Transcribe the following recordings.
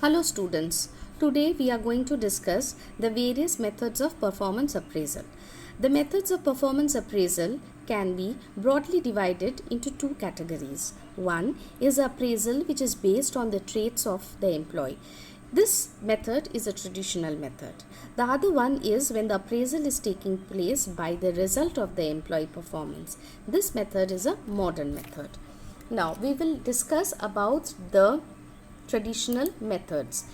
Hello students, today we are going to discuss the various methods of performance appraisal. The methods of performance appraisal can be broadly divided into two categories. One is appraisal, which is based on the traits of the employee. This method is a traditional method. The other one is when the appraisal is taking place by the result of the employee performance. This method is a modern method. Now we will discuss about the traditional methods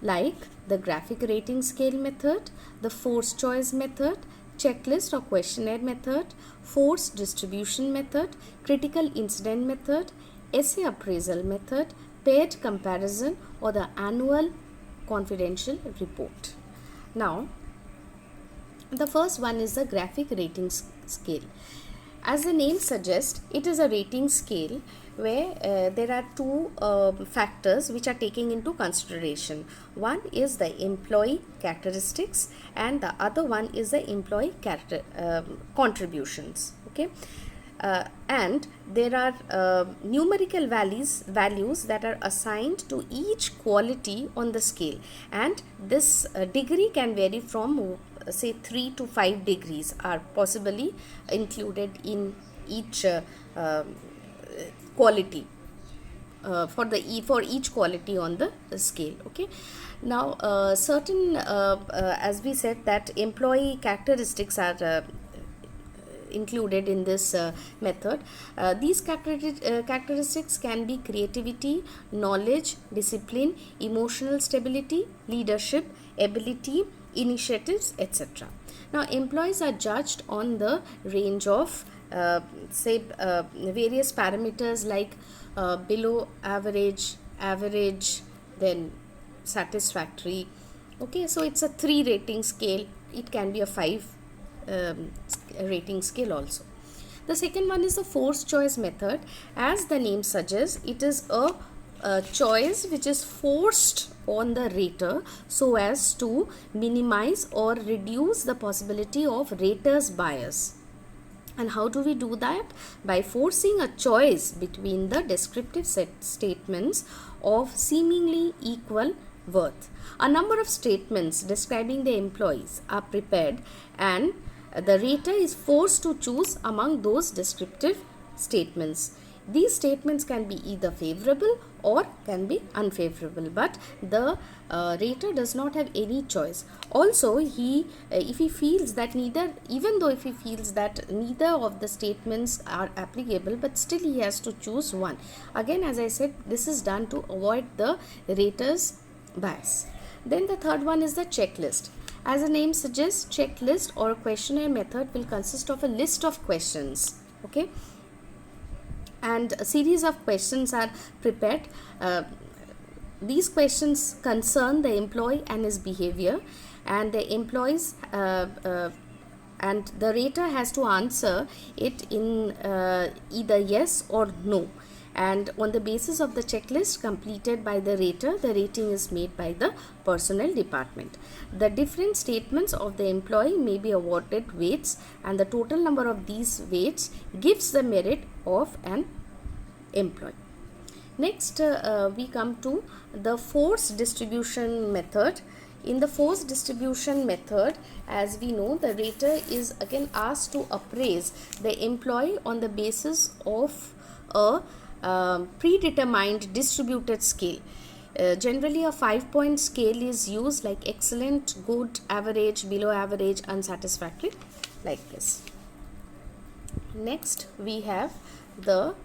like the graphic rating scale method, the force choice method, checklist or questionnaire method, force distribution method, critical incident method, essay appraisal method, paired comparison, or the annual confidential report. Now, the first one is the graphic rating scale. As the name suggests, it is a rating scale where there are two factors which are taken into consideration. One is the employee characteristics and the other one is the employee contributions. Okay. And there are numerical values that are assigned to each quality on the scale, and this degree can vary from say 3 to 5 degrees are possibly included in each quality for each quality on the scale. Okay, now certain as we said that employee characteristics are included in this method. These characteristics can be creativity, knowledge, discipline, emotional stability, leadership, ability, initiatives, etc. Now, employees are judged on the range of various parameters like below average, average, then satisfactory. Okay, so it's a 3 rating scale. It can be a 5 rating scale also. The second one is the force choice method. As the name suggests, it is a choice which is forced on the rater so as to minimize or reduce the possibility of rater's bias. And how do we do that? By forcing a choice between the descriptive statements of seemingly equal worth. A number of statements describing the employees are prepared and the rater is forced to choose among those descriptive statements. These statements can be either favorable or can be unfavorable, but the rater does not have any choice. Also, if he feels that neither of the statements are applicable, but still he has to choose one. Again, as I said, this is done to avoid the rater's bias. Then the third one is the checklist. As the name suggests, checklist or questionnaire method will consist of a list of questions. Okay, and a series of questions are prepared. These questions concern the employee and his behavior, and the employees and the rater has to answer it in either yes or no. And on the basis of the checklist completed by the rater, the rating is made by the personnel department. The different statements of the employee may be awarded weights, and the total number of these weights gives the merit of an employee. Next, we come to the force distribution method. In the force distribution method, as we know, the rater is again asked to appraise the employee on the basis of a predetermined distributed scale. Generally a 5-point scale is used, like excellent, good, average, below average, unsatisfactory, like this. Next we have the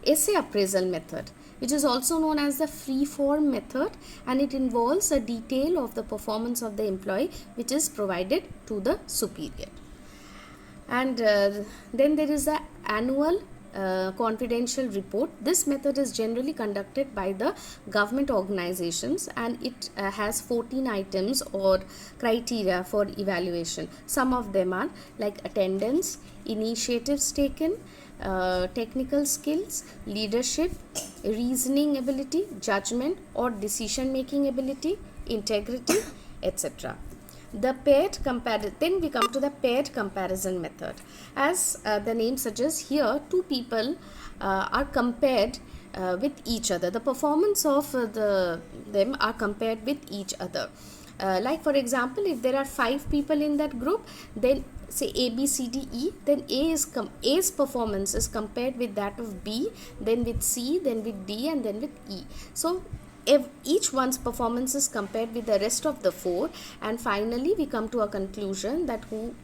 essay appraisal method, which is also known as the free form method, and it involves a detail of the performance of the employee which is provided to the superior. And then there is the annual confidential report. This method is generally conducted by the government organizations, and it has 14 items or criteria for evaluation. Some of them are like attendance, initiatives taken, technical skills, leadership, reasoning ability, judgment or decision making ability, integrity, etc. The paired comparison. Then we come to the paired comparison method. As the name suggests, here two people are compared with each other. The performance of them are compared with each other. Like for example, if there are 5 people in that group, then say A, B, C, D, E, then A's performance is compared with that of B, then with C, then with D, and then with E. So if each one's performance is compared with the rest of the 4, and finally we come to a conclusion that who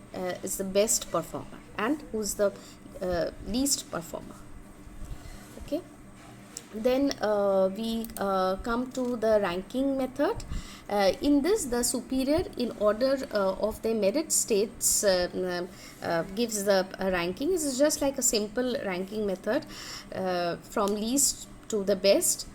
is the best performer and who's the least performer. Okay. Then we come to the ranking method. In this, the superior in order of their merit states gives the ranking. This is just like a simple ranking method from least to the best.